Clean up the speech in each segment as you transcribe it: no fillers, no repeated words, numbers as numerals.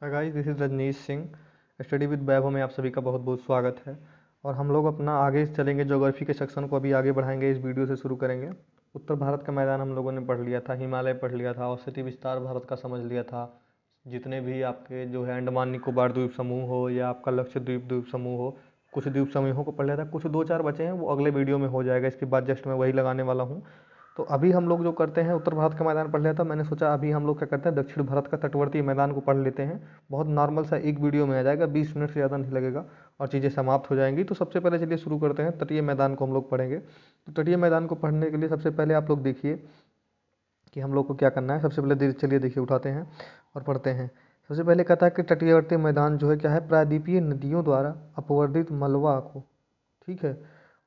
Hi guys, this is Rajneesh Singh. Study with Vaibhav में आप सभी का बहुत बहुत स्वागत है। और हम लोग अपना आगे चलेंगे, ज्योग्राफी के सेक्शन को अभी आगे बढ़ाएंगे। इस वीडियो से शुरू करेंगे। उत्तर भारत का मैदान हम लोगों ने पढ़ लिया था, हिमालय पढ़ लिया था, औसती विस्तार भारत का समझ लिया था। जितने भी आपके जो है अंडमान निकोबार द्वीप समूह हो या आपका लक्षद्वीप द्वीप समूह हो, कुछ द्वीप समूहों को पढ़ लिया था। कुछ दो चार बचे हैं, वो अगले वीडियो में हो जाएगा। इसके बाद जस्ट मैं वही लगाने वाला हूँ। तो अभी हम लोग जो करते हैं, उत्तर भारत का मैदान पढ़ लिया था। मैंने सोचा अभी हम लोग क्या करते हैं, दक्षिण भारत का तटवर्ती मैदान को पढ़ लेते हैं। बहुत नॉर्मल सा एक वीडियो में आ जाएगा, 20 मिनट से ज़्यादा नहीं लगेगा और चीज़ें समाप्त हो जाएंगी। तो सबसे पहले चलिए शुरू करते हैं। तटीय मैदान को हम लोग पढ़ेंगे। तो तटीय मैदान को पढ़ने के लिए सबसे पहले आप लोग देखिए कि हम लोग को क्या करना है। सबसे पहले चलिए देखिए, उठाते हैं और पढ़ते हैं। सबसे पहले कहता है कि तटीयवर्ती मैदान जो है क्या है, प्रायद्वीपीय नदियों द्वारा अपवर्तित मलबा को, ठीक है,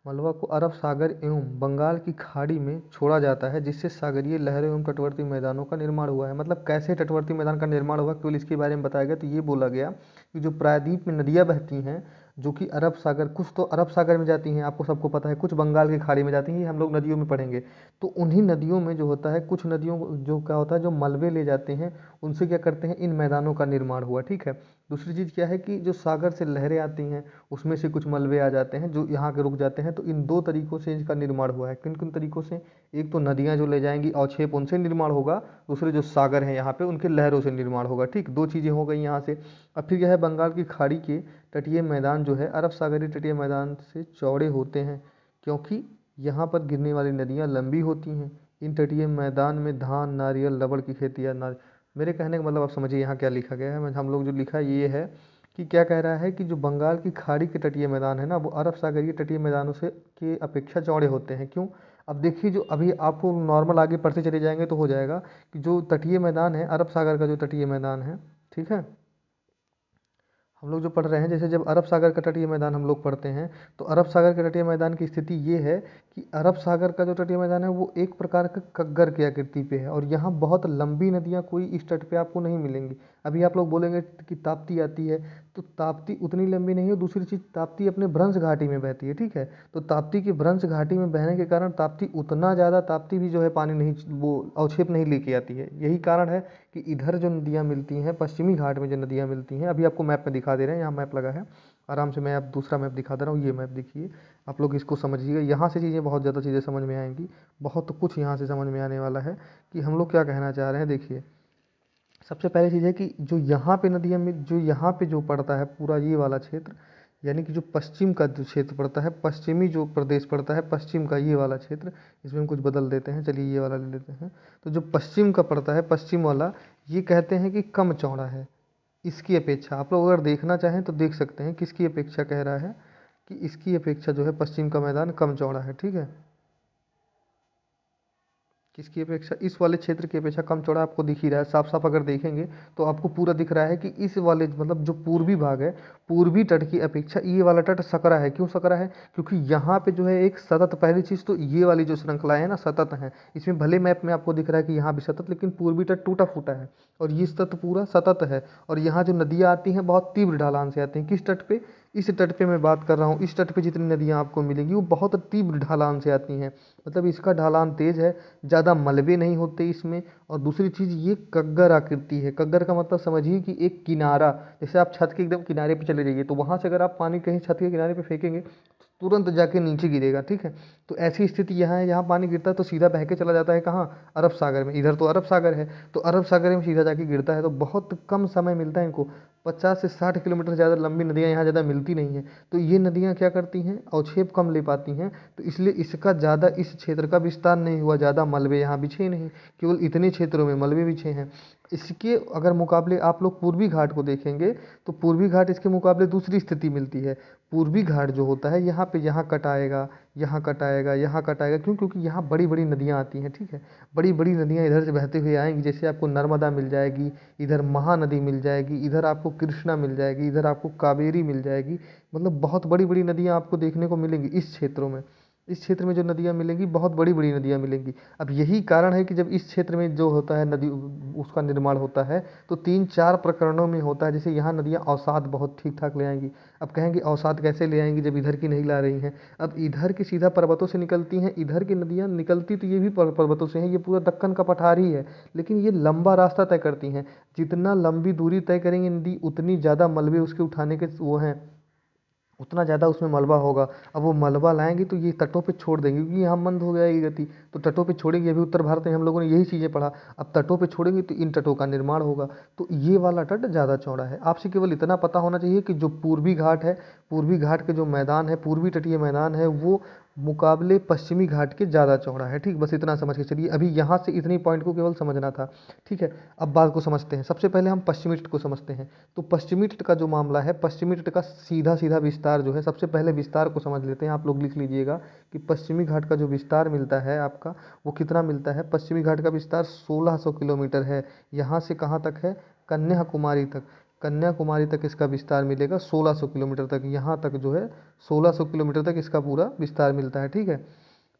मलबा को अरब सागर एवं बंगाल की खाड़ी में छोड़ा जाता है, जिससे सागरीय लहरों एवं तटवर्ती मैदानों का निर्माण हुआ है। मतलब कैसे तटवर्ती मैदान का निर्माण हुआ, केवल इसके बारे में बताया गया। तो ये बोला गया कि जो प्रायद्वीप में नदियाँ बहती हैं, जो कि अरब सागर, कुछ तो अरब सागर में जाती हैं, आपको सबको पता है, कुछ बंगाल की खाड़ी में जाती हैं, ये हम लोग नदियों में पढ़ेंगे। तो उन्हीं नदियों में जो होता है, कुछ नदियों जो क्या होता है, जो मलबे ले जाते हैं, उनसे क्या करते हैं, इन मैदानों का निर्माण हुआ। ठीक है। दूसरी चीज़ क्या है कि जो सागर से लहरें आती हैं, उसमें से कुछ मलबे आ जाते हैं जो यहाँ के रुक जाते हैं। तो इन दो तरीकों से इनका निर्माण हुआ है। किन किन तरीकों से? एक तो नदियाँ जो ले जाएंगी अवक्षेप, उनसे निर्माण होगा। दूसरे जो सागर हैं यहाँ पे, उनके लहरों से निर्माण होगा। ठीक, दो चीज़ें हो गई यहाँ से। अब फिर यह है, बंगाल की खाड़ी के तटीय मैदान जो है अरब सागरीय तटीय मैदान से चौड़े होते हैं, क्योंकि यहाँ पर गिरने वाली नदियाँ लंबी होती हैं। इन तटीय मैदान में धान, नारियल, रबड़ की खेती या मेरे कहने का मतलब आप समझिए यहाँ क्या लिखा गया है। हम लोग जो लिखा ये है कि क्या कह रहा है कि जो बंगाल की खाड़ी के तटीय मैदान है ना, वो अरब सागरीय तटीय मैदानों से के अपेक्षा चौड़े होते हैं। क्यों? अब देखिए, जो अभी आपको नॉर्मल आगे पढ़ते चले जाएंगे तो हो जाएगा कि जो तटीय मैदान है, अरब सागर का जो तटीय मैदान है, ठीक है, हम लोग जो पढ़ रहे हैं, जैसे जब अरब सागर का तटीय मैदान हम लोग पढ़ते हैं, तो अरब सागर के तटीय मैदान की स्थिति ये है कि अरब सागर का जो तटीय मैदान है वो एक प्रकार का कग्गर की आकृति पे है, और यहाँ बहुत लंबी नदियाँ कोई इस तट पे आपको नहीं मिलेंगी। अभी आप लोग बोलेंगे कि ताप्ती आती है, तो ताप्ती उतनी लंबी नहीं है। दूसरी चीज़, ताप्ती अपने भ्रंश घाटी में बहती है। ठीक है। तो ताप्ती की भ्रंश घाटी में बहने के कारण ताप्ती उतना ज़्यादा, ताप्ती भी जो है पानी नहीं, वो अवक्षेप नहीं लेके आती है। यही कारण है कि इधर जो नदियाँ मिलती हैं, पश्चिमी घाट में जो नदियाँ मिलती हैं, अभी आपको मैप में दिखा दे रहे हैं, यहाँ मैप लगा है आराम से। मैं आप दूसरा मैप दिखा दे रहा हूँ, ये मैप देखिए, आप लोग इसको समझिएगा। यहाँ से चीज़ें, बहुत ज़्यादा चीज़ें समझ में आएंगी। बहुत कुछ यहाँ से समझ में आने वाला है कि हम लोग क्या कहना चाह रहे हैं। देखिए, सबसे पहली चीज़ है कि जो यहाँ पे नदियाँ में, जो यहाँ पे जो पड़ता है पूरा ये वाला क्षेत्र, यानी कि जो पश्चिम का जो क्षेत्र पड़ता है, पश्चिमी जो प्रदेश पड़ता है, पश्चिम का ये वाला क्षेत्र, इसमें हम कुछ बदल देते हैं। चलिए ये वाला ले लेते हैं। तो जो पश्चिम का पड़ता है, पश्चिम वाला, ये कहते हैं कि कम चौड़ा है इसकी अपेक्षा। आप लोग अगर देखना चाहें तो देख सकते हैं किसकी अपेक्षा कह रहा है, कि इसकी अपेक्षा जो है पश्चिम का मैदान कम चौड़ा है। ठीक है। किसकी अपेक्षा? इस वाले क्षेत्र की अपेक्षा कम चौड़ा आपको दिख ही रहा है। साफ साफ अगर देखेंगे तो आपको पूरा दिख रहा है कि इस वाले, मतलब जो पूर्वी भाग है, पूर्वी तट की अपेक्षा ये वाला तट सकरा है। क्यों सकरा है? क्योंकि यहाँ पे जो है एक सतत, पहली चीज़ तो ये वाली जो श्रृंखला है ना, सतत है। इसमें भले मैप में आपको दिख रहा है कि यहाँ भी सतत, लेकिन पूर्वी तट टूटा फूटा है और ये तट पूरा सतत है। और यहाँ जो नदियाँ आती हैं बहुत तीव्र ढलान से आती हैं। किस तट पे? इस तट पे मैं बात कर रहा हूँ। इस तट पे जितनी नदियाँ आपको मिलेंगी वो बहुत तीव्र ढलान से आती हैं। मतलब इसका ढलान तेज है, ज़्यादा मलबे नहीं होते इसमें। और दूसरी चीज़, ये कग्गर आकृति है। कग्गर का मतलब समझिए कि एक किनारा, जैसे आप छत के एकदम किनारे पे चले जाइए, तो वहाँ से अगर आप पानी कहीं छत के किनारे पे फेंकेंगे तो तुरंत जाके नीचे गिरेगा। ठीक है। तो ऐसी स्थिति यहाँ है, यहाँ पानी गिरता है तो सीधा बह के चला जाता है कहाँ? अरब सागर में। इधर तो अरब सागर है, तो अरब सागर में सीधा जाके गिरता है। तो बहुत कम समय मिलता है इनको। 50 से 60 किलोमीटर ज़्यादा लंबी नदियाँ यहाँ ज़्यादा मिलती नहीं हैं। तो ये नदियाँ क्या करती हैं, अवक्षेप कम ले पाती हैं। तो इसलिए इसका ज़्यादा, इस क्षेत्र का विस्तार नहीं हुआ, ज़्यादा मलबे यहाँ बिछे नहीं, केवल इतने क्षेत्रों में मलबे बिछे हैं। इसके अगर मुकाबले आप लोग पूर्वी घाट को देखेंगे, तो पूर्वी घाट इसके मुकाबले दूसरी स्थिति मिलती है। पूर्वी घाट जो होता है, यहाँ पे यहाँ कट आएगा, यहाँ कट आएगा, यहाँ कट आएगा। क्यों? क्योंकि यहाँ बड़ी बड़ी नदियाँ आती हैं। ठीक है। बड़ी बड़ी नदियाँ इधर से बहते हुए आएंगी। जैसे आपको नर्मदा मिल जाएगी, इधर महानदी मिल जाएगी, इधर आपको कृष्णा मिल जाएगी, इधर आपको कावेरी मिल जाएगी। मतलब बहुत बड़ी बड़ी नदियाँ आपको देखने को मिलेंगी इस क्षेत्रों में। इस क्षेत्र में जो नदियाँ मिलेंगी बहुत बड़ी बड़ी नदियाँ मिलेंगी। अब यही कारण है कि जब इस क्षेत्र में जो होता है नदी उसका निर्माण होता है तो 3-4 प्रकरणों में होता है। जैसे यहाँ नदियाँ अवसाद बहुत ठीक ठाक ले आएंगी। अब कहेंगे अवसाद कैसे ले आएंगी जब इधर की नहीं ला रही हैं। अब इधर की सीधा पर्वतों से निकलती हैं, इधर की नदियाँ निकलती तो ये भी पर्वतों से हैं, ये पूरा दक्कन का पठार ही है, लेकिन ये लंबा रास्ता तय करती हैं। जितना लंबी दूरी तय करेंगी नदी उतनी ज़्यादा मलबे उसके उठाने के वो हैं, उतना ज़्यादा उसमें मलबा होगा। अब वो मलबा लाएंगे तो ये तटों पे छोड़ देंगे क्योंकि यहाँ मंद हो जाएगी गति, तो तटों पे छोड़ेंगे। अभी उत्तर भारत में हम लोगों ने यही चीज़ें पढ़ा। अब तटों पे छोड़ेंगे तो इन तटों का निर्माण होगा, तो ये वाला तट ज़्यादा चौड़ा है। आपसे केवल इतना पता होना चाहिए कि जो पूर्वी घाट है, पूर्वी घाट के जो मैदान है, पूर्वी तटीय मैदान है, वो मुकाबले पश्चिमी घाट के ज़्यादा चौड़ा है। ठीक, बस इतना समझ के चलिए। अभी यहाँ से इतनी पॉइंट को केवल समझना था। ठीक है, अब बात को समझते हैं। सबसे पहले हम पश्चिमी तट को समझते हैं। तो पश्चिमी तट का जो मामला है, पश्चिमी तट का सीधा सीधा विस्तार जो है, सबसे पहले विस्तार को समझ लेते हैं। आप लोग लिख लीजिएगा कि पश्चिमी घाट का जो विस्तार मिलता है आपका, वो कितना मिलता है। पश्चिमी घाट का विस्तार 1600 किलोमीटर है। यहाँ से कहाँ तक है, कन्याकुमारी तक। कन्याकुमारी तक इसका विस्तार मिलेगा 1600 किलोमीटर तक। यहाँ तक जो है 1600 किलोमीटर तक इसका पूरा विस्तार मिलता है। ठीक है,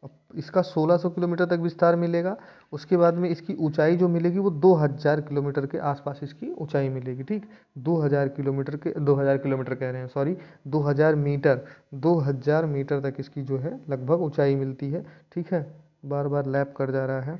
अब इसका 1600 किलोमीटर तक विस्तार मिलेगा। उसके बाद में इसकी ऊंचाई जो मिलेगी वो 2000 किलोमीटर के आसपास इसकी ऊंचाई मिलेगी। ठीक, 2000 किलोमीटर के, 2000 किलोमीटर कह रहे हैं, सॉरी, 2000 मीटर, 2000 मीटर तक इसकी जो है लगभग ऊंचाई मिलती है। ठीक है, बार बार लैप कर जा रहा है।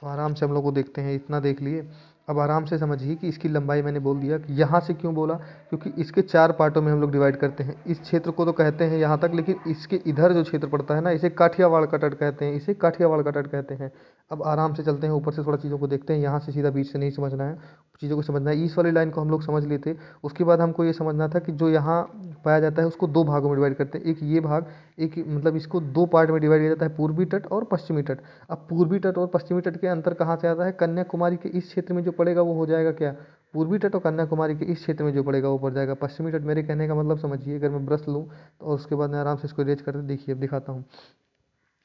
तो आराम से हम लोग को देखते हैं, इतना देख लिए। अब आराम से समझिए कि इसकी लंबाई मैंने बोल दिया कि यहाँ से क्यों बोला, क्योंकि इसके 4 पार्टों में हम लोग डिवाइड करते हैं। इस क्षेत्र को तो कहते हैं यहाँ तक, लेकिन इसके इधर जो क्षेत्र पड़ता है ना, इसे काठियावाड़ का तट कहते हैं, इसे काठियावाड़ का तट कहते हैं। अब आराम से चलते हैं, ऊपर से थोड़ा चीज़ों को देखते हैं। यहाँ से सीधा बीच से नहीं समझना है, चीज़ों को समझना है। इस वाली लाइन को हम लोग समझ लेते। उसके बाद हमको ये समझना था कि जो यहाँ पाया जाता है उसको 2 भागों में डिवाइड करते हैं। एक ये भाग, एक मतलब इसको 2 पार्ट में डिवाइड किया जाता है, पूर्वी तट और पश्चिमी तट। अब पूर्वी तट और पश्चिमी तट के अंतर कहाँ से आता है, कन्याकुमारी के इस क्षेत्र में जो पड़ेगा वो हो जाएगा क्या, पूर्वी तट, और कन्याकुमारी के इस क्षेत्र में जो पड़ेगा वो पड़ जाएगा पश्चिमी तट। मेरे कहने का मतलब समझिए, अगर मैं ब्रश लूँ तो और उसके बाद मैं आराम से इसको इरेज करके देखिए, अब दिखाता हूँ।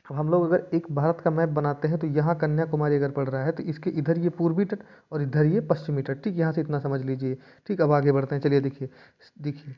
अब हम लोग अगर एक भारत का मैप बनाते हैं तो यहाँ कन्याकुमारी अगर पड़ रहा है तो इसके इधर ये पूर्वी तट और इधर ये पश्चिमी तट। ठीक, यहाँ से इतना समझ लीजिए। ठीक, अब आगे बढ़ते हैं, चलिए देखिए, देखिए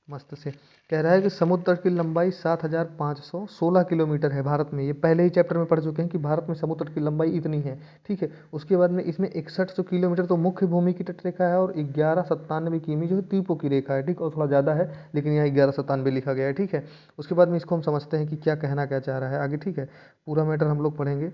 मस्त से। कह रहा है कि समुद्र तट की लंबाई 7516 किलोमीटर है भारत में। ये पहले ही चैप्टर में पढ़ चुके हैं कि भारत में समुद्र तट की लंबाई इतनी है। ठीक है, उसके बाद में इसमें 6100 किलोमीटर तो मुख्य भूमि की तट रेखा है और 1197 किमी जो है द्वीपों की रेखा है। ठीक, और थोड़ा ज़्यादा है लेकिन यहाँ 1197 लिखा गया है। ठीक है, उसके बाद में इसको हम समझते हैं कि क्या कहना क्या चाह रहा है आगे। ठीक है, पूरा मैटर हम लोग पढ़ेंगे,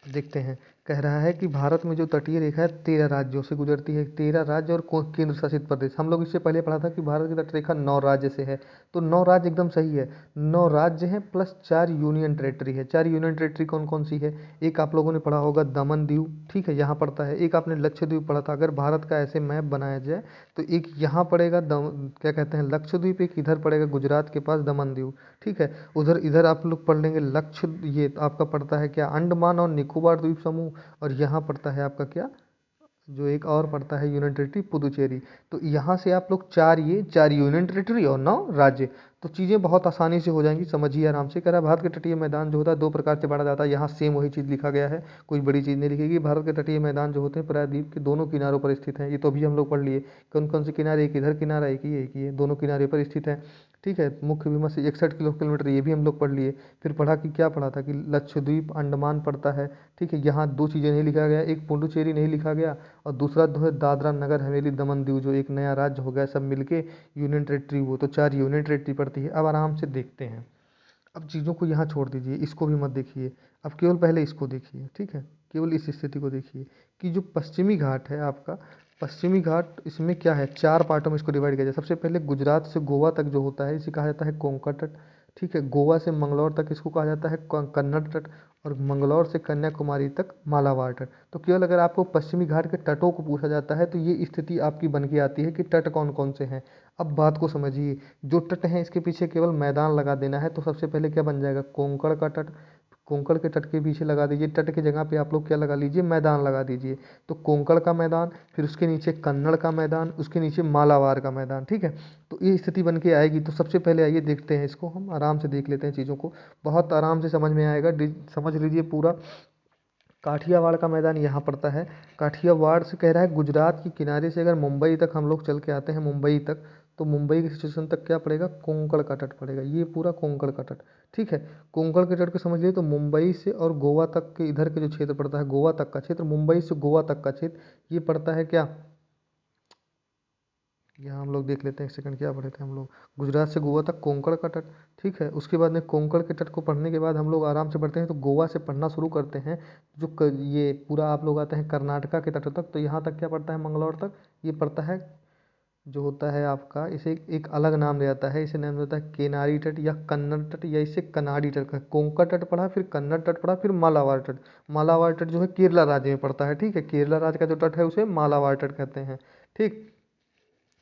देखते हैं। कह रहा है कि भारत में जो तटीय रेखा है 13 राज्यों से गुजरती है। 13 राज्य और केंद्र शासित प्रदेश। हम लोग इससे पहले पढ़ा था कि भारत की तट रेखा 9 राज्य से है, तो 9 राज्य एकदम सही है। 9 राज्य हैं प्लस 4 यूनियन टेरेटरी है। 4 यूनियन टेरेटरी कौन कौन सी है, एक आप लोगों ने पढ़ा होगा दमन दीव। ठीक है, यहाँ पड़ता है। एक आपने लक्षद्वीप पढ़ा था। अगर भारत का ऐसे मैप बनाया जाए तो एक यहाँ पड़ेगा क्या कहते हैं, लक्षद्वीप, एक इधर पड़ेगा गुजरात के पास दमन दीव। ठीक है, उधर इधर आप लोग पढ़ लेंगे लक्ष्य, ये आपका पड़ता है क्या, अंडमान और निकोबार द्वीप समूह। और यहाँ पड़ता है आपका क्या, जो एक और पड़ता है यूनियन टेरिटरी पुदुचेरी। तो यहाँ से आप लोग 4, ये 4 यूनियन टेरिटरी और 9 राज्य, तो चीज़ें बहुत आसानी से हो जाएंगी। समझिए आराम से। कह रहा है भारत के तटीय मैदान जो होता है 2 प्रकार से बांटा जाता है। यहाँ सेम वही चीज़ लिखा गया है, कोई बड़ी चीज़ नहीं लिखेगी। भारत के तटीय मैदान जो होते हैं प्रायद्वीप के दोनों किनारों पर स्थित हैं। ये तो अभी हम लोग पढ़ लिए कौन कौन से किनारे, एक इधर किनारा, एक ही है, दोनों किनारे पर स्थित है। ठीक है, मुख्य विमा से 61 किलोमीटर, ये भी हम लोग पढ़ लिए। फिर पढ़ा कि क्या पढ़ा था कि लक्षद्वीप अंडमान पड़ता है। ठीक है, यहाँ 2 चीज़ें नहीं लिखा गया, एक पुडुचेरी नहीं लिखा गया और दूसरा जो है दादरा नगर हवेली दमन दीव, जो एक नया राज्य हो गया सब मिलके यूनियन टेरिटरी। वो तो 4 यूनियन टेरिटरी पड़ती है। अब आराम से देखते हैं। अब चीज़ों को यहाँ छोड़ दीजिए, इसको भी मत देखिए। अब केवल पहले इसको देखिए। ठीक है, केवल इस स्थिति को देखिए कि जो पश्चिमी घाट है आपका, पश्चिमी घाट, इसमें क्या है, 4 पार्टों में इसको डिवाइड किया जाए। सबसे पहले गुजरात से गोवा तक जो होता है इसे कहा जाता है कोंकण तट। ठीक है, गोवा से मंगलौर तक इसको कहा जाता है कन्नड़ तट। और मंगलौर से कन्याकुमारी तक मालाबार तट। तो केवल अगर आपको पश्चिमी घाट के तटों को पूछा जाता है तो ये स्थिति आपकी बन के आती है कि तट कौन कौन से हैं। अब बात को समझिए, जो तट हैं इसके पीछे केवल मैदान लगा देना है। तो सबसे पहले क्या बन जाएगा, कोंकण का तट। कोंकण के तट के पीछे लगा दीजिए, तट की जगह पे आप लोग क्या लगा लीजिए, मैदान लगा दीजिए। तो कोंकण का मैदान, फिर उसके नीचे कन्नड़ का मैदान, उसके नीचे मालाबार का मैदान। ठीक है, तो ये स्थिति बन के आएगी। तो सबसे पहले आइए देखते हैं इसको, हम आराम से देख लेते हैं चीज़ों को, बहुत आराम से समझ में आएगा। समझ लीजिए पूरा। काठियावाड़ का मैदान यहाँ पड़ता है। काठियावाड़ से कह रहा है गुजरात के किनारे से अगर मुंबई तक हम लोग चल के आते हैं, मुंबई तक, तो मुंबई के स्टेशन तक क्या पड़ेगा, कोंकण का तट पड़ेगा। ये पूरा कोंकण का तट, ठीक है। कोंकण के तट को समझ लिए तो मुंबई से और गोवा तक के इधर के जो क्षेत्र पड़ता है, गोवा तक का क्षेत्र, मुंबई से गोवा तक का क्षेत्र, ये पड़ता है क्या, यहाँ हम लोग देख लेते हैं एक सेकंड, क्या पढ़े थे हम लोग, गुजरात से गोवा तक कोंकण का तट, ठीक है। उसके बाद में कोंकण के तट को पढ़ने के बाद हम लोग आराम से बढ़ते हैं तो गोवा से पढ़ना शुरू करते हैं। ये पूरा आप लोग आते हैं कर्नाटका के तट तक, तो यहाँ तक क्या पड़ता है, मंगलौर तक, ये पड़ता है जो होता है आपका, इसे एक अलग नाम दिया जाता है, इसे नाम देता है केनारी तट या कन्नड़ तट या इसे कनाडी तट का। कोंकण तट पढ़ा, फिर कन्नड़ तट पढ़ा, फिर मालाबार तट। मालाबार तट जो है केरला राज्य में पड़ता है, ठीक है। केरला राज्य का जो तट है उसे मालाबार तट कहते हैं, ठीक।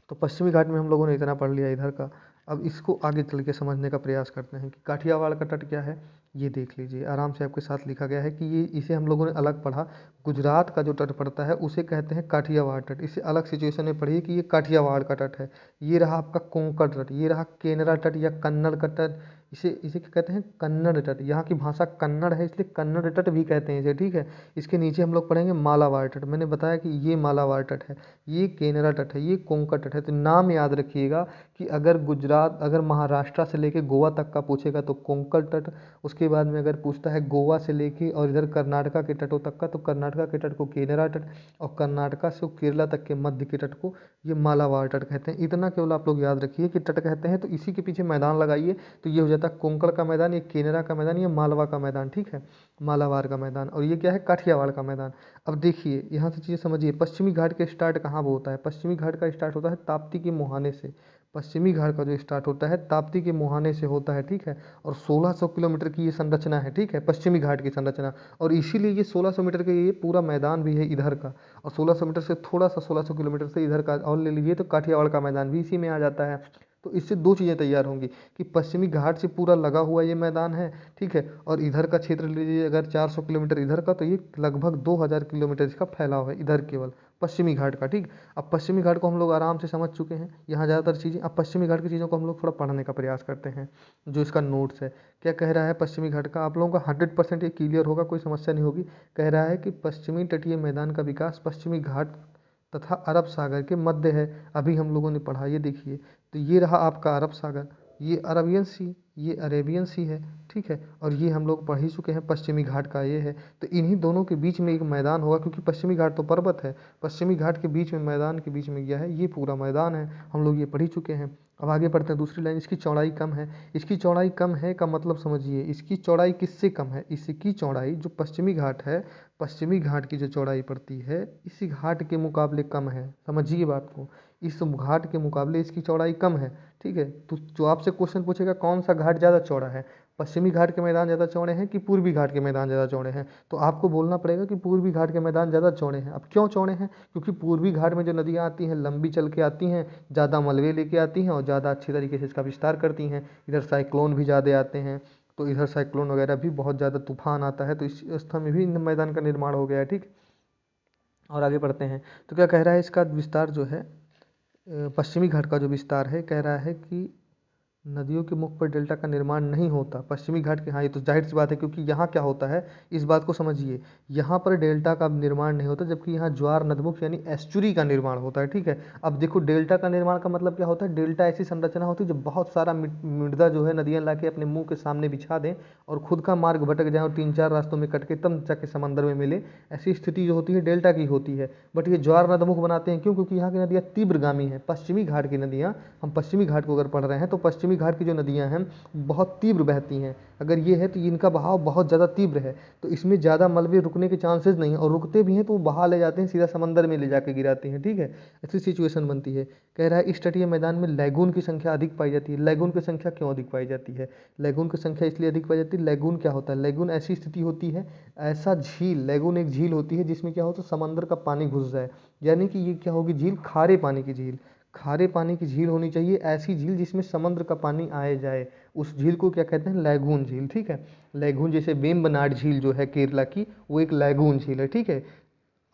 तो पश्चिमी घाट में हम लोगों ने इतना पढ़ लिया इधर का। अब इसको आगे चल के समझने का प्रयास करते हैं कि काठियावाड़ का तट क्या है। ये देख लीजिए आराम से, आपके साथ लिखा गया है कि ये, इसे हम लोगों ने अलग पढ़ा। गुजरात का जो तट पड़ता है उसे कहते हैं काठियावाड़ तट। इसे अलग सिचुएशन में पढ़िए कि ये काठियावाड़ का तट है। ये रहा आपका कोंकण तट, ये रहा केनरा तट या कन्नड़ का तट, इसे इसे क्या कहते हैं, कन्नड़ तट। यहाँ की भाषा कन्नड़ है इसलिए कन्नड़ तट भी कहते हैं इसे, ठीक है। इसके नीचे हम लोग पढ़ेंगे मालाबार तट। मैंने बताया कि ये मालाबार तट है, ये केनरा तट है, ये कोंकण तट है। तो नाम याद रखिएगा कि अगर गुजरात, अगर महाराष्ट्र से लेके गोवा तक का पूछेगा तो कोंकण तट, उसके बाद में अगर पूछता है गोवा से लेके और इधर कर्नाटका के तटों तक का, तो कर्नाटका के तट को केनरा तट, और कर्नाटका से केरला तक के मध्य के तट को ये मालाबार तट कहते हैं। इतना केवल आप लोग याद रखिए कि तट कहते हैं, तो इसी के पीछे मैदान लगाइए तो ये हो जाता है कोंकण का मैदान, ये केनरा का मैदान, ये मालवा का मैदान, ठीक है, मालाबार का मैदान, और ये क्या है, काठियावाड़ का मैदान। अब देखिए यहाँ से चीज़ें समझिए, पश्चिमी घाट के स्टार्ट कहाँ पर होता है, पश्चिमी घाट का स्टार्ट होता है ताप्ती के मुहाने से। पश्चिमी घाट का जो स्टार्ट होता है ताप्ती के मुहाने से होता है, ठीक है। और 1600 किलोमीटर की ये संरचना है, ठीक है, पश्चिमी घाट की संरचना। और इसीलिए ये 1600 मीटर का ये पूरा मैदान भी है इधर का, और 1600 मीटर से थोड़ा सा 1600 किलोमीटर से इधर का और ले लीजिए तो काठियावाड़ का मैदान भी इसी में आ जाता है। तो इससे दो चीज़ें तैयार होंगी कि पश्चिमी घाट से पूरा लगा हुआ ये मैदान है, ठीक है, और इधर का क्षेत्र ले लीजिए अगर 400 किलोमीटर इधर का, तो ये लगभग 2000 किलोमीटर इसका फैलाव है इधर केवल पश्चिमी घाट का, ठीक। अब पश्चिमी घाट को हम लोग आराम से समझ चुके हैं, यहाँ ज़्यादातर चीज़ें। अब पश्चिमी घाट की चीज़ों को हम लोग थोड़ा पढ़ने का प्रयास करते हैं। जो इसका नोट्स है, क्या कह रहा है पश्चिमी घाट का, आप लोगों का 100% ये क्लियर होगा, कोई समस्या नहीं होगी। कह रहा है कि पश्चिमी तटीय मैदान का विकास पश्चिमी घाट तथा अरब सागर के मध्य है। अभी हम लोगों ने पढ़ा, ये देखिए, तो ये रहा आपका अरब सागर, ये अरबियन सी, ये अरेबियन सी है, ठीक है। और ये हम लोग पढ़ ही चुके हैं पश्चिमी घाट का ये है। तो इन्हीं दोनों के बीच में एक मैदान होगा, क्योंकि पश्चिमी घाट तो पर्वत है, पश्चिमी घाट के बीच में मैदान के बीच में क्या है, ये पूरा मैदान है, हम लोग ये पढ़ ही चुके हैं। अब आगे बढ़ते हैं, दूसरी लाइन, इसकी चौड़ाई कम है। इसकी चौड़ाई कम है का मतलब समझिए, इसकी चौड़ाई किससे कम है, इसकी चौड़ाई जो पश्चिमी घाट है, पश्चिमी घाट की जो चौड़ाई पड़ती है इसी घाट के मुकाबले कम है, समझिए बात को, इस घाट के मुकाबले इसकी चौड़ाई कम है, ठीक है। तो जो आपसे क्वेश्चन पूछेगा कौन सा घाट ज़्यादा चौड़ा है, पश्चिमी घाट के मैदान ज़्यादा चौड़े हैं कि पूर्वी घाट के मैदान ज़्यादा चौड़े हैं, तो आपको बोलना पड़ेगा कि पूर्वी घाट के मैदान ज़्यादा चौड़े हैं। अब क्यों चौड़े हैं, क्योंकि पूर्वी घाट में जो नदियाँ आती हैं लंबी चल के आती हैं, ज़्यादा मलबे लेके आती हैं और ज़्यादा अच्छी तरीके से इसका विस्तार करती हैं। इधर साइक्लोन भी ज़्यादा आते हैं, तो इधर साइक्लोन वगैरह भी बहुत ज़्यादा तूफान आता है, तो इस अवस्था में भी इन मैदान का निर्माण हो गया है, ठीक। और आगे बढ़ते हैं, तो क्या कह रहा है, इसका विस्तार जो है पश्चिमी घाट का जो विस्तार है, कह रहा है कि नदियों के मुख पर डेल्टा का निर्माण नहीं होता पश्चिमी घाट के। हाँ, ये तो जाहिर सी बात है, क्योंकि यहाँ क्या होता है, इस बात को समझिए, यहाँ पर डेल्टा का निर्माण नहीं होता, जबकि यहाँ ज्वार नदमुख यानी एस्चुरी का निर्माण होता है, ठीक है। अब देखो, डेल्टा का निर्माण का मतलब क्या होता है, डेल्टा ऐसी संरचना होती है जो बहुत सारा मृदा जो है नदियाँ ला के अपने मुँह के सामने बिछा दें और खुद का मार्ग भटक जाए और 3-4 रास्तों में कट के तब जाके समंदर में मिले, ऐसी स्थिति जो होती है डेल्टा की होती है। बट ये ज्वार नदमुख बनाते हैं, क्यों, क्योंकि यहाँ की नदियाँ तीव्रगामी हैं। पश्चिमी घाट की नदियाँ, हम पश्चिमी घाट को अगर पढ़ रहे हैं तो पश्चिमी घाट की जो नदियाँ हैं बहुत तीव्र बहती हैं। अगर ये है तो इनका बहाव बहुत ज़्यादा तीव्र है, तो इसमें ज़्यादा मलबे रुकने के चांसेस नहीं है, और रुकते भी हैं तो वो बहा ले जाते हैं, सीधा समंदर में ले जाके गिराते हैं, ठीक है। ऐसी सिचुएशन बनती है। कह रहा है इस तटीय मैदान में लैगून की संख्या अधिक पाई जाती है। लैगून की संख्या क्यों अधिक पाई जाती है, लैगून की संख्या इसलिए अधिक पाई जाती है, लैगून क्या होता है, लैगून ऐसी स्थिति होती है, ऐसा झील, लैगून एक झील होती है जिसमें क्या होता है, समंदर का पानी घुस जाए, यानी कि ये क्या होगी, झील खारे पानी की झील, खारे पानी की झील होनी चाहिए, ऐसी झील जिसमें समुद्र का पानी आए जाए, उस झील को क्या कहते हैं, लैगून झील, ठीक है। लैगून, जैसे वेम्बनाड झील जो है केरला की, वो एक लैगून झील है, ठीक है।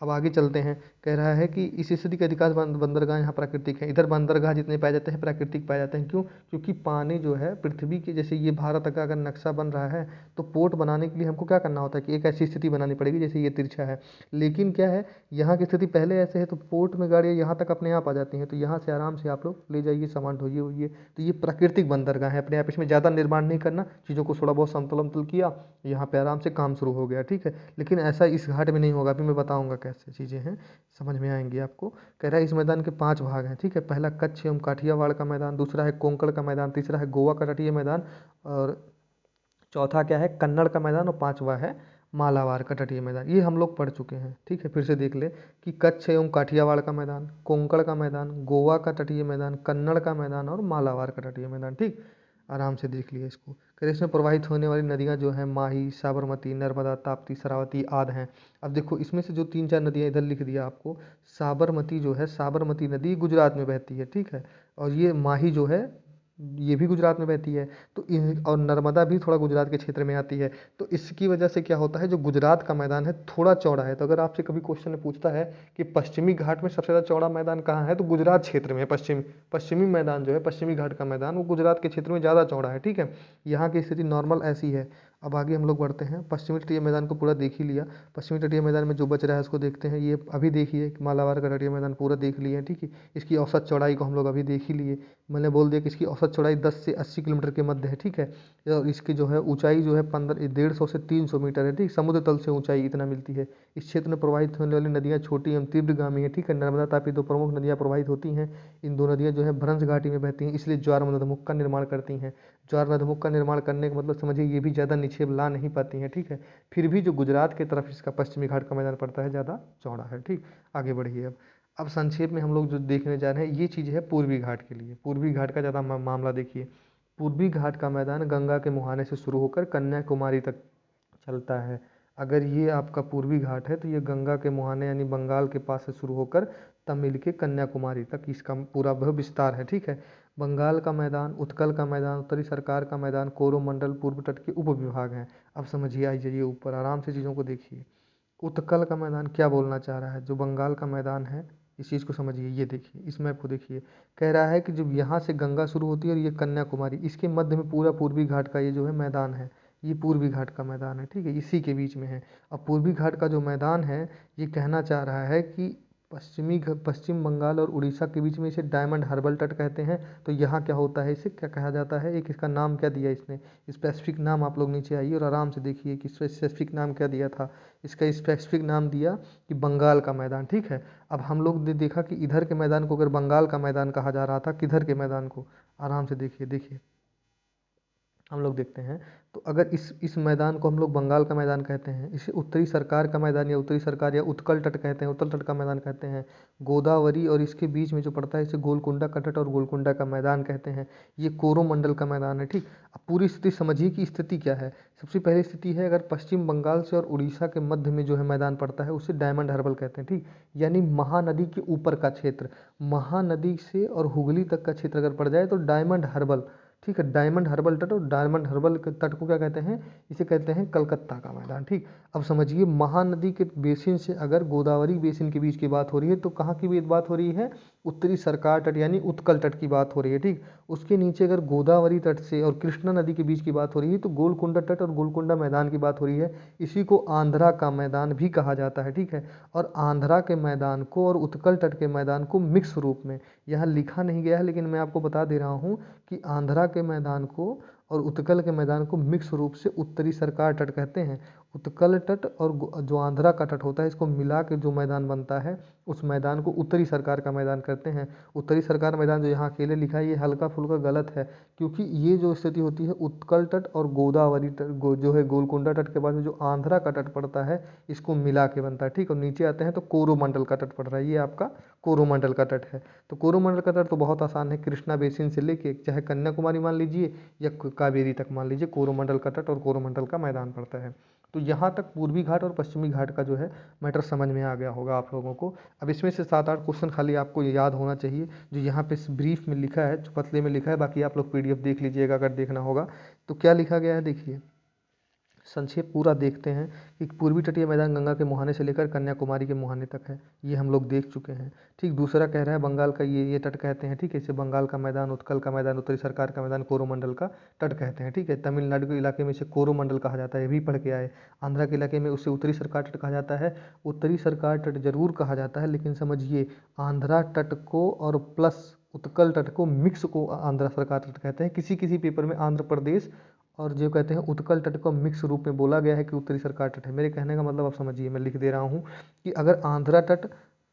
अब आगे चलते हैं, कह रहा है कि इस स्थिति के अधिकांश बंदरगाह यहाँ प्राकृतिक हैं। इधर बंदरगाह जितने पाए जाते हैं प्राकृतिक पाए जाते हैं। क्यों? क्योंकि पानी जो है पृथ्वी के, जैसे ये भारत का अगर नक्शा बन रहा है तो पोर्ट बनाने के लिए हमको क्या करना होता है कि एक ऐसी स्थिति बनानी पड़ेगी जैसे ये तिरछा है। लेकिन क्या है, यहाँ की स्थिति पहले ऐसे है तो पोर्ट में गाड़ियाँ यहाँ तक अपने आप आ जाती हैं, तो यहाँ से आराम से आप लोग ले जाइए, सामान ढोइए होइए। तो ये प्राकृतिक बंदरगाह है अपने आप, इसमें ज़्यादा निर्माण नहीं करना, चीज़ों को थोड़ा बहुत समतल वमतल किया, यहाँ पे आराम से काम शुरू हो गया। ठीक है, लेकिन ऐसा इस घाट में नहीं होगा, अभी मैं बताऊँगा कैसे चीज़ें हैं, समझ में आएंगी आपको। कह रहा है इस मैदान के 5 भाग हैं। ठीक है, पहला कच्छ एवं काठियावाड़ का मैदान, दूसरा है कोंकण का मैदान, तीसरा है गोवा का तटीय मैदान, और चौथा क्या है कन्नड़ का मैदान, और पांचवा है मालाबार का तटीय मैदान। ये हम लोग पढ़ चुके हैं। ठीक है, फिर से देख ले कि कच्छ एवं काठियावाड़ का मैदान, कोंकण का मैदान, गोवा का तटीय मैदान, कन्नड़ का मैदान और मालाबार का तटीय मैदान। ठीक, आराम से देख लिए इसको। फिर इसमें प्रवाहित होने वाली नदियाँ जो हैं माही, साबरमती, नर्मदा, ताप्ती, शरावती आदि हैं। अब देखो इसमें से जो 3-4 नदियाँ इधर लिख दिया आपको, साबरमती जो है, साबरमती नदी गुजरात में बहती है। ठीक है, और ये माही जो है ये भी गुजरात में बहती है। तो और नर्मदा भी थोड़ा गुजरात के क्षेत्र में आती है। तो इसकी वजह से क्या होता है, जो गुजरात का मैदान है थोड़ा चौड़ा है। तो अगर आपसे कभी क्वेश्चन में पूछता है कि पश्चिमी घाट में सबसे ज़्यादा चौड़ा मैदान कहाँ है, तो गुजरात क्षेत्र में है। पश्चिमी मैदान जो है, पश्चिमी घाट का मैदान, वो गुजरात के क्षेत्र में ज़्यादा चौड़ा है। ठीक है, यहाँ की स्थिति नॉर्मल ऐसी है। अब आगे हम लोग बढ़ते हैं। पश्चिमी तटीय मैदान को पूरा देख ही लिया। पश्चिमी तटीय मैदान में जो बच रहा है उसको देखते हैं। ये अभी देखिए कि मालाबार का तटीय मैदान पूरा देख लिए हैं। ठीक है, इसकी औसत चौड़ाई को हम लोग अभी देख ही लिए। मैंने बोल दिया कि इसकी औसत चौड़ाई 10 से 80 किलोमीटर के मध्य है। ठीक है, और इसकी जो है ऊंचाई जो है 150 से 300 मीटर है। ठीक, समुद्र तल से ऊंचाई इतना मिलती है। इस क्षेत्र में प्रवाहित होने वाली नदियाँ छोटी एवं तीव्रगामी है। ठीक है, नर्मदा तापी दो प्रमुख नदियाँ प्रवाहित होती हैं। इन दो नदियाँ जो है भ्रंश घाटी में बहती हैं, इसलिए ज्वार मध्यमुख का निर्माण करती हैं। ज्वार मध्यमुख का निर्माण करने का मतलब समझिए ये भी ज़्यादा निक्षेप ला नहीं पाती हैं। ठीक है, फिर भी जो गुजरात की तरफ इसका पश्चिमी घाट का मैदान पड़ता है ज़्यादा चौड़ा है। ठीक, आगे बढ़िए। अब संक्षेप में हम लोग जो देखने जा रहे हैं ये चीज़ है पूर्वी घाट के लिए। पूर्वी घाट का ज़्यादा मामला देखिए। पूर्वी घाट का मैदान गंगा के मुहाने से शुरू होकर कन्याकुमारी तक चलता है। अगर ये आपका पूर्वी घाट है तो ये गंगा के मुहाने यानी बंगाल के पास से शुरू होकर तब मिल के कन्याकुमारी तक इसका पूरा वह विस्तार है। ठीक है, बंगाल का मैदान, उत्कल का मैदान, उत्तरी सरकार का मैदान, कोरोमंडल, पूर्व तट के उप विभाग हैं। अब समझिए, आई जाइए ऊपर, आराम से चीज़ों को देखिए। उत्कल का मैदान क्या बोलना चाह रहा है, जो बंगाल का मैदान है इस चीज़ को समझिए। ये देखिए इस मैप को देखिए, कह रहा है कि जब यहाँ से गंगा शुरू होती है और ये कन्याकुमारी, इसके मध्य में पूरा पूर्वी घाट का ये जो है मैदान है, ये पूर्वी घाट का मैदान है। ठीक है, इसी के बीच में है। अब पूर्वी घाट का जो मैदान है ये कहना चाह रहा है कि पश्चिम बंगाल और उड़ीसा के बीच में इसे डायमंड हार्बर तट कहते हैं। तो यहाँ क्या होता है, इसे क्या कहा जाता है, एक इसका नाम क्या दिया इसने, स्पेसिफिक नाम आप लोग नीचे आइए और आराम से देखिए कि स्पेसिफिक नाम क्या दिया था। इसका स्पेसिफिक नाम दिया कि बंगाल का मैदान। ठीक है, अब हम लोग ने देखा कि इधर के मैदान को अगर बंगाल का मैदान कहा जा रहा था, किधर के मैदान को, आराम से देखिए। देखिए हम लोग देखते हैं, तो अगर इस मैदान को हम लोग बंगाल का मैदान कहते हैं, इसे उत्तरी सरकार का मैदान या उत्तरी सरकार या उत्कल तट कहते हैं, उत्तल तट का मैदान कहते हैं। गोदावरी और इसके बीच में जो पड़ता है इसे गोलकुंडा का तट और गोलकुंडा का मैदान कहते हैं। ये कोरोमंडल का मैदान है। ठीक, अब पूरी स्थिति समझिए कि स्थिति क्या है। सबसे पहली स्थिति है, अगर पश्चिम बंगाल से और उड़ीसा के मध्य में जो है मैदान पड़ता है उसे डायमंड हार्बर कहते हैं। ठीक, यानी महानदी के ऊपर का क्षेत्र, महानदी से और हुगली तक का क्षेत्र अगर पड़ जाए तो डायमंड हार्बर। ठीक है, डायमंड हार्बर तट, और डायमंड हार्बर तट को क्या कहते हैं, इसे कहते हैं कलकत्ता का मैदान। ठीक, अब समझिए महानदी के बेसिन से अगर गोदावरी बेसिन के बीच की बात हो रही है तो कहाँ की बात हो रही है, उत्तरी सरकार तट यानी उत्कल तट की बात हो रही है। ठीक, उसके नीचे अगर गोदावरी तट से और कृष्णा नदी के बीच की बात हो रही है तो गोलकुंडा तट और गोलकुंडा मैदान की बात हो रही है। इसी को आंध्रा का मैदान भी कहा जाता है। ठीक है, और आंध्रा के मैदान को और उत्कल तट के मैदान को मिक्स रूप में, यहाँ लिखा नहीं गया है लेकिन मैं आपको बता दे रहा हूँ कि आंध्रा के मैदान को और उत्कल के मैदान को मिक्स रूप से उत्तरी सरकार तट कहते हैं। उत्कल तट और जो आंध्रा का तट होता है इसको मिला के जो मैदान बनता है उस मैदान को उत्तरी सरकार का मैदान कहते हैं। उत्तरी सरकार मैदान जो यहाँ अकेले लिखा है ये हल्का फुल्का गलत है, क्योंकि ये जो स्थिति होती है उत्कल तट और गोदावरी तट जो है गोलकुंडा तट के बाद में जो आंध्रा का तट पड़ता है इसको मिला के बनता है। ठीक, और नीचे आते हैं तो कोरोमंडल का तट पड़ रहा है, ये आपका कोरोमंडल का तट है। तो कोरोमंडल का तट तो बहुत आसान है, कृष्णा बेसिन से लेके चाहे कन्याकुमारी मान लीजिए या कावेरी तक मान लीजिए, कोरोमंडल का तट और कोरोमंडल का मैदान पड़ता है। तो यहाँ तक पूर्वी घाट और पश्चिमी घाट का जो है मैटर समझ में आ गया होगा आप लोगों को। अब इसमें से 7-8 क्वेश्चन खाली आपको याद होना चाहिए जो यहाँ पे ब्रीफ में लिखा है, जो पतले में लिखा है, बाकी आप लोग PDF देख लीजिएगा अगर देखना होगा। तो क्या लिखा गया है देखिए, संक्षेप पूरा देखते हैं कि पूर्वी तटीय मैदान गंगा के मुहाने से लेकर कन्याकुमारी के मुहाने तक है, ये हम लोग देख चुके हैं। ठीक, दूसरा कह रहा है बंगाल का ये तट कहते हैं। ठीक है, इसे बंगाल का मैदान, उत्कल का मैदान, उत्तरी सरकार का मैदान, कोरोमंडल का तट कहते हैं। ठीक है, तमिलनाडु के इलाके में इसे कोरोमंडल कहा जाता है, ये भी पढ़ के आए। आंध्रा के इलाके में उसे उत्तरी सरकार तट कहा जाता है। उत्तरी सरकार तट जरूर कहा जाता है, लेकिन समझिए आंध्रा तट को और प्लस उत्कल तट को मिक्स को आंध्र सरकार तट कहते हैं। किसी किसी पेपर में आंध्र प्रदेश और जो कहते हैं उत्कल तट को मिक्स रूप में बोला गया है कि उत्तरी सरकार तट है। मेरे कहने का मतलब आप समझिए, मैं लिख दे रहा हूँ कि अगर आंध्रा तट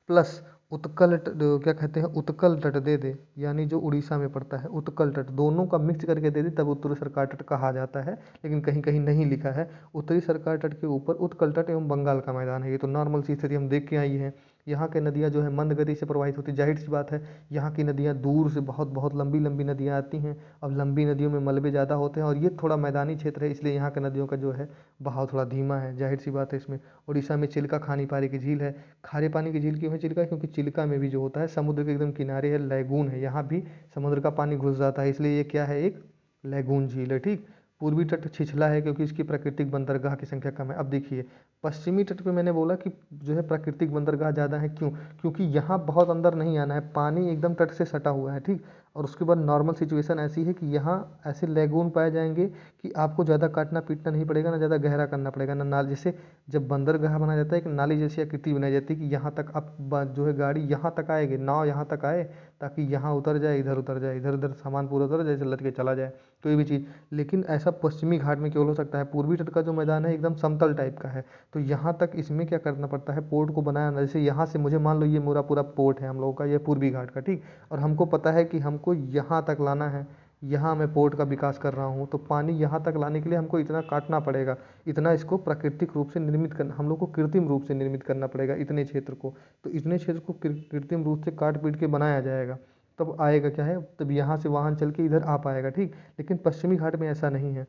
प्लस उत्कल क्या कहते हैं उत्कल तट दे दे, यानी जो उड़ीसा में पड़ता है उत्कल तट, दोनों का मिक्स करके दे दे, तब उत्तरी सरकार तट कहा जाता है। लेकिन कहीं कहीं नहीं लिखा है। उत्तरी सरकार तट के ऊपर उत्कल तट एवं बंगाल का मैदान है। ये तो नॉर्मल सी स्थिति हम देख के आई हैं। यहाँ के नदियाँ जो है मंद गति से प्रवाहित होती, जाहिर सी बात है। यहाँ की नदियाँ दूर से बहुत बहुत लंबी लंबी नदियाँ आती हैं। अब लंबी नदियों में मलबे ज़्यादा होते हैं और ये थोड़ा मैदानी क्षेत्र है, इसलिए यहाँ के नदियों का जो है बहाव थोड़ा धीमा है, जाहिर सी बात है। इसमें उड़ीसा में चिल्का खानी पानी की झील है। खारे पानी की झील क्यों है चिल्का? क्योंकि चिल्का में भी जो होता है समुद्र के एकदम किनारे है, लैगून है, यहाँ भी समुद्र का पानी घुस जाता है, इसलिए ये क्या है, एक लैगून झील है। ठीक, पूर्वी तट छिछला है क्योंकि इसकी प्राकृतिक बंदरगाह की संख्या कम है। अब देखिए पश्चिमी तट पे मैंने बोला कि जो है प्राकृतिक बंदरगाह ज़्यादा है, क्यों? क्योंकि यहाँ बहुत अंदर नहीं आना है, पानी एकदम तट से सटा हुआ है। ठीक, और उसके बाद नॉर्मल सिचुएशन ऐसी है कि यहाँ ऐसे लेगून पाए जाएंगे कि आपको ज़्यादा काटना पीटना नहीं पड़ेगा, ना ज़्यादा गहरा करना पड़ेगा, ना नाल जैसे जब बंदरगाह बनाया जाता है एक नाली जैसी आकृति बनाई जाती है कि यहाँ तक आप जो है गाड़ी यहाँ तक आएगी, नाव यहाँ तक आए, ताकि यहाँ उतर जाए, इधर उतर जाए, इधर उधर सामान पूरा उतर जाए, जैसे लद के चला जाए, कोई भी चीज़। लेकिन ऐसा पश्चिमी घाट में केवल हो सकता है। पूर्वी तट का जो मैदान है एकदम समतल टाइप का है, तो यहाँ तक इसमें क्या करना पड़ता है, पोर्ट को बनाया। जैसे यहाँ से मुझे मान लो ये पूरा पूरा पोर्ट है हम लोगों का, ये पूर्वी घाट का। ठीक, और हमको पता है कि हमको यहाँ तक लाना है, यहाँ मैं पोर्ट का विकास कर रहा हूँ, तो पानी यहाँ तक लाने के लिए हमको इतना काटना पड़ेगा, इतना इसको प्राकृतिक रूप से निर्मित करना, हम लोग को कृत्रिम रूप से निर्मित करना पड़ेगा इतने क्षेत्र को। तो इतने क्षेत्र को कृत्रिम रूप से काट पीट के बनाया जाएगा, तब आएगा क्या है, तब यहाँ से वाहन चल के इधर आ पाएगा। ठीक, लेकिन पश्चिमी घाट में ऐसा नहीं है।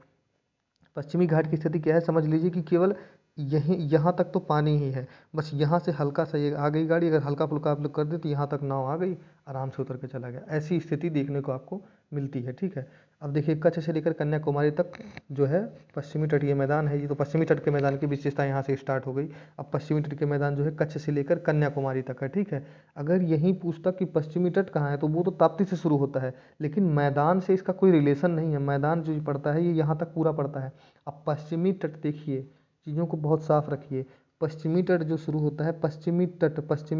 पश्चिमी घाट की स्थिति क्या है समझ लीजिए कि केवल यहीं यहाँ तक तो पानी ही है, बस यहाँ से हल्का सा ये आ गई गाड़ी, अगर हल्का फुल्का आप लोग कर दे तो यहाँ तक नाव आ गई, आराम से उतर के चला गया। ऐसी स्थिति देखने को आपको मिलती है। ठीक है, अब देखिए कच्छ से लेकर कन्याकुमारी तक जो है पश्चिमी तटीय मैदान है। ये तो पश्चिमी तट के मैदान की विशेषता यहाँ से स्टार्ट हो गई। अब पश्चिमी तट के मैदान जो है कच्छ से लेकर कन्याकुमारी तक है। ठीक है, अगर यही पूछता कि पश्चिमी तट कहाँ है, तो वो तो ताप्ती से शुरू होता है, लेकिन मैदान से इसका कोई रिलेशन नहीं है। मैदान जो पड़ता है ये यहाँ तक पूरा पड़ता है। अब पश्चिमी तट देखिए, चीज़ों को बहुत साफ रखिए। पश्चिमी तट जो शुरू होता है, पश्चिमी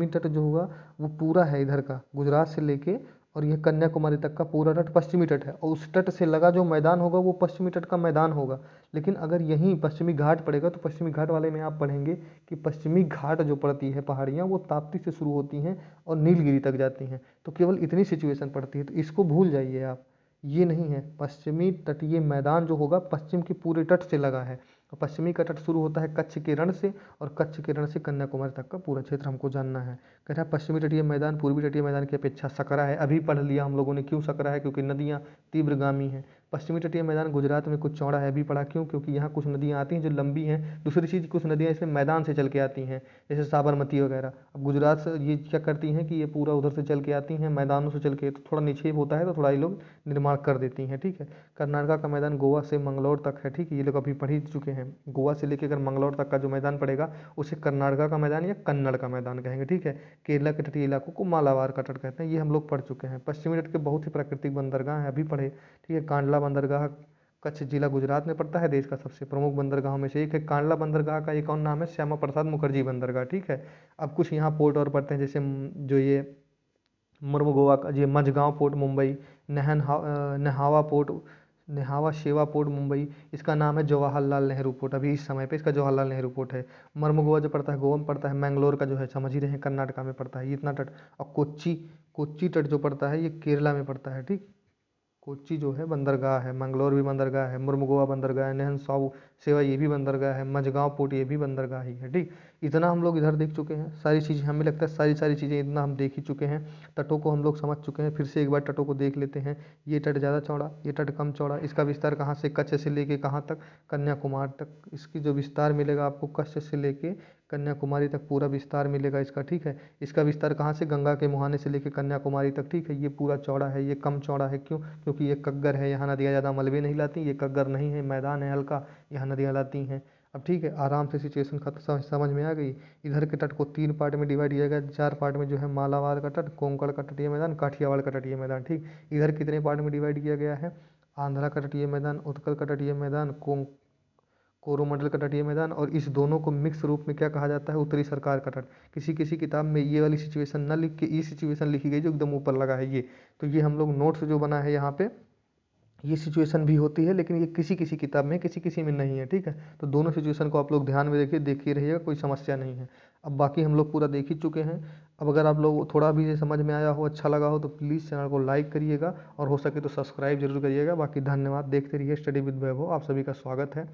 तट जो होगा वो पूरा है इधर का, गुजरात से लेके और ये कन्याकुमारी तक का पूरा तट पश्चिमी तट है, और उस तट से लगा जो मैदान होगा वो पश्चिमी तट का मैदान होगा। लेकिन अगर यहीं पश्चिमी घाट पड़ेगा तो पश्चिमी घाट वाले में आप पढ़ेंगे कि पश्चिमी घाट जो पड़ती है पहाड़ियाँ, वो ताप्ती से शुरू होती हैं और नीलगिरी तक जाती हैं। तो केवल इतनी सिचुएशन पड़ती है, तो इसको भूल जाइए आप, ये नहीं है। पश्चिमी तटीय मैदान जो होगा पश्चिम के पूरे तट से लगा है, और पश्चिमी का तट शुरू होता है कच्छ के रण से, और कच्छ के रण से कन्याकुमारी तक का पूरा क्षेत्र हमको जानना है। कह रहा है पश्चिमी तटीय मैदान पूर्वी तटीय मैदान की अपेक्षा सकरा है। अभी पढ़ लिया हम लोगों ने क्यों सकरा है, क्योंकि नदियाँ तीव्रगामी हैं। पश्चिमी तटीय मैदान गुजरात में कुछ चौड़ा है, अभी पढ़ा क्यों, क्योंकि यहाँ कुछ नदियाँ आती हैं जो लंबी हैं। दूसरी चीज़, कुछ नदियाँ इसमें मैदान से चल के आती हैं, जैसे साबरमती वगैरह। अब गुजरात से ये क्या करती हैं कि ये पूरा उधर से चल के आती हैं, मैदानों से चल के, तो थोड़ा निक्षेप होता है तो थोड़ा ये लोग निर्माण कर देती हैं। ठीक है, कर्नाटका का मैदान गोवा से मंगलौर तक है। ठीक है, ये लोग अभी पढ़ ही चुके हैं। गोवा से लेकर अगर मंगलौर तक का जो मैदान पड़ेगा उसे कर्नाटका का मैदान या कन्नड़ का मैदान कहेंगे। ठीक है, केरला के तटीय इलाकों को मालाबार का तट कहते हैं, ये हम लोग पढ़ चुके हैं। पश्चिमी तट के बहुत ही प्राकृतिक बंदरगाह हैं, अभी पढ़े। ठीक है, कांडला बंदरगाह कच्छ जिला गुजरात में पड़ता है, देश का सबसे प्रमुख बंदरगाहों में से एक है। कांडला बंदरगाह का एक और नाम है श्यामा प्रसाद मुखर्जी बंदरगाह। ठीक है, अब कुछ यहाँ पोर्ट और पड़ते हैं, जैसे जो ये मुर्मुगोवा का, ये मझगांव पोर्ट मुंबई, नहावा पोर्ट, नेहावा शेवा पोर्ट मुंबई, इसका नाम है जवाहरलाल नेहरू पोर्ट, अभी इस समय पे इसका जवाहरलाल नेहरू पोर्ट है। मर्मगोवा जो पड़ता है गोवा में पड़ता है, मैंगलोर का जो है समझ ही रहे हैं कर्नाटका में पड़ता है, ये इतना तट। और कोच्चि तट जो पड़ता है ये केरला में पड़ता है। ठीक, कोच्चि जो है बंदरगाह है, मंगलोर भी बंदरगाह है, मुर्मुगोवा बंदरगाह है, नेहन साउ सेवा ये भी बंदरगाह है, मझगांव पोर्ट ये भी बंदरगाह ही है। ठीक, इतना हम लोग इधर देख चुके हैं, सारी चीज़ें हमें लगता है सारी चीज़ें इतना हम देख ही चुके हैं। तटों को हम लोग समझ चुके हैं। फिर से एक बार तटों को देख लेते हैं। ये तट ज़्यादा चौड़ा, ये तट कम चौड़ा, इसका विस्तार कहाँ से, कच्छ से लेके कहाँ तक, कन्याकुमारी तक। इसकी जो विस्तार मिलेगा आपको कच्छ से लेके कन्याकुमारी तक पूरा विस्तार मिलेगा इसका। ठीक है, इसका विस्तार कहाँ से, गंगा के मुहाने से लेकर कन्याकुमारी तक। ठीक है, ये पूरा चौड़ा है, ये कम चौड़ा है, क्यों, क्योंकि ये कग्गर है, यहाँ नदियाँ ज़्यादा मलबे नहीं लाती, ये कग्गर नहीं है, मैदान है हल्का, यहाँ नदियाँ लाती हैं। अब ठीक है, आराम से सिचुएशन समझ में आ गई। इधर के तट को 3 पार्ट में डिवाइड किया गया, 4 पार्ट में जो है मालाबार का तट, कोंकण का तटीय मैदान, काठियावाड़ का तटीय मैदान। ठीक, इधर कितने पार्ट में डिवाइड किया गया है? आंध्रा का तटीय मैदान, उत्कल का तटीय मैदान, कोरोमंडल का तटीय मैदान, और इस दोनों को मिक्स रूप में क्या कहा जाता है? उत्तरी सरकार का तट। किसी किसी किताब में ये वाली सिचुएशन ना लिख के ये सिचुएशन लिखी गई जो एकदम ऊपर लगा है ये, तो ये हम लोग नोट्स जो बना है यहाँ पे, ये सिचुएशन भी होती है, लेकिन ये किसी किसी किताब में किसी किसी में नहीं है। ठीक है, तो दोनों सिचुएशन को आप लोग ध्यान में देखिए, देखिए रहिएगा, कोई समस्या नहीं है। अब बाकी हम लोग पूरा देख ही चुके हैं। अब अगर आप लोग थोड़ा भी ये समझ में आया हो, अच्छा लगा हो, तो प्लीज़ चैनल को लाइक करिएगा और हो सके तो सब्सक्राइब जरूर करिएगा। बाकी धन्यवाद, देखते रहिए स्टडी विद वैभव, आप सभी का स्वागत है।